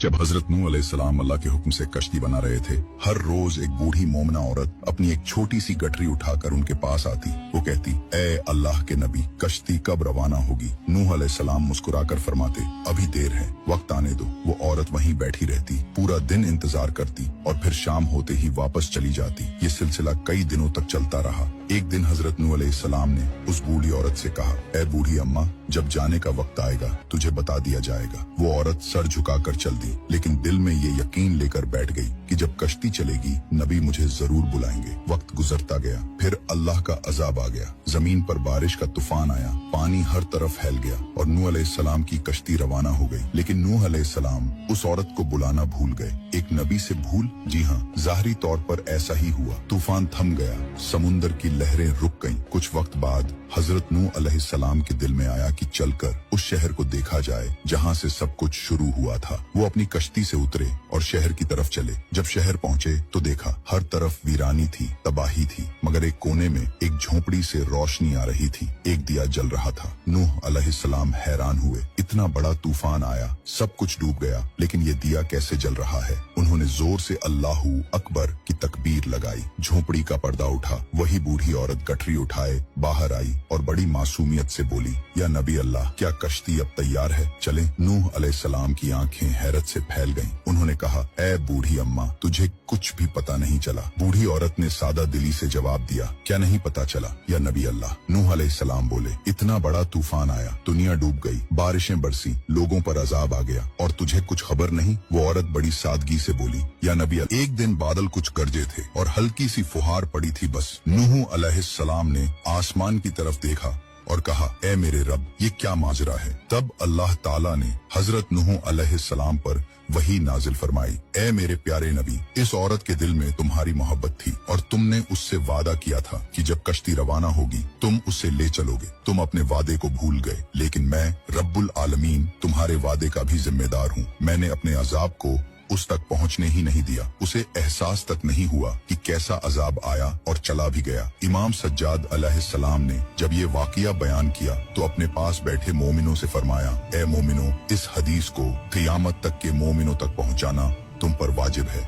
जब हजरत नूह अलैहिस्सलाम अल्लाह के हुक्म से कश्ती बना रहे थे, हर रोज एक बूढ़ी मोमना औरत अपनी एक छोटी सी गठरी उठाकर उनके पास आती। वो कहती, ए अल्लाह के नबी, कश्ती कब रवाना होगी? नूह अलैहिस्सलाम मुस्कुराकर फरमाते, अभी देर है, वक्त आने दो। वो औरत वहीं बैठी रहती, पूरा दिन इंतजार करती और फिर शाम होते ही वापस चली जाती। ये सिलसिला कई दिनों तक चलता रहा। एक दिन हजरत नूह अलैहिस्सलाम ने उस बूढ़ी औरत से कहा, ए बूढ़ी अम्मा, जब जाने का वक्त आएगा तुझे बता दिया जाएगा। वो औरत सर झुकाकर चल दी, लेकिन दिल में ये यकीन लेकर बैठ गई कि जब कश्ती चलेगी नबी मुझे जरूर बुलाएंगे। वक्त गुजरता गया, फिर अल्लाह का अजाब आ गया। जमीन पर बारिश का तूफान आया, पानी हर तरफ फैल गया और नूह अलैहिस्सलाम की कश्ती रवाना हो गई। लेकिन नूह अलैहिस्सलाम उस औरत को बुलाना भूल गए। एक नबी से भूल? जी हाँ, ज़ाहिरी तौर पर ऐसा ही हुआ। तूफान थम गया, समुंदर की लहरें रुक गईं। कुछ वक्त बाद हजरत नूह अलैहिस्सलाम के दिल में आया कि चलकर उस शहर को देखा जाए जहाँ से सब कुछ शुरू हुआ था। वो अपनी कश्ती से उतरे और शहर की तरफ चले। जब शहर पहुँचे तो देखा हर तरफ वीरानी थी, तबाही थी, मगर एक कोने में एक झोपड़ी से रोशनी आ रही थी। एक दिया जल रहा था। नूह अलैहिस्सलाम हैरान हुए, इतना बड़ा तूफान आया, सब कुछ डूब गया, लेकिन ये दिया कैसे जल रहा है? उन्होंने जोर से अल्लाहू अकबर की तकबीर लगाई। झोपड़ी का पर्दा उठा। वही बूढ़ी औरत गठरी उठाए बाहर आई और बड़ी मासूमियत से बोली, या नबी अल्लाह, क्या कश्ती अब तैयार है? चले। नूह अलैहिस्सलाम की आंखें हैरत से फैल गईं। उन्होंने कहा, ए बूढ़ी अम्मा, तुझे कुछ भी पता नहीं चला? बूढ़ी औरत ने सादा दिली से जवाब दिया, क्या नहीं पता चला या नबी अल्लाह? नूह अलैहिस्सलाम बोले, इतना बड़ा तूफान आया, दुनिया डूब गई, बारिशें बरसी, लोगों पर अजाब आ गया और तुझे कुछ खबर नहीं? वो औरत बड़ी सादगी से बोली, या नबी अल्लाह, एक दिन बादल कुछ गरजे थे और हल्की सी फुहार पड़ी थी बस। नूह अलैहिस्सलाम ने आसमान की तरफ देखा और कहा, ए मेरे रब, ये क्या माजरा है? तब अल्लाह ताला ने हजरत नूह अलैहिस्सलाम पर वही नाजिल फरमाई, ए मेरे प्यारे नबी, इस औरत के दिल में तुम्हारी मोहब्बत थी और तुमने उससे वादा किया था कि जब कश्ती रवाना होगी तुम उसे ले चलोगे। तुम अपने वादे को भूल गए, लेकिन मैं रब्बुल आलमीन तुम्हारे वादे का भी जिम्मेदार हूँ। मैंने अपने अजाब को उस तक पहुंचने ही नहीं दिया। उसे एहसास तक नहीं हुआ कि कैसा अजाब आया और चला भी गया। इमाम सज्जाद अलैहिस्सलाम ने जब ये वाकया बयान किया तो अपने पास बैठे मोमिनों से फरमाया, ए मोमिनों, इस हदीस को क़यामत तक के मोमिनों तक पहुंचाना तुम पर वाजिब है।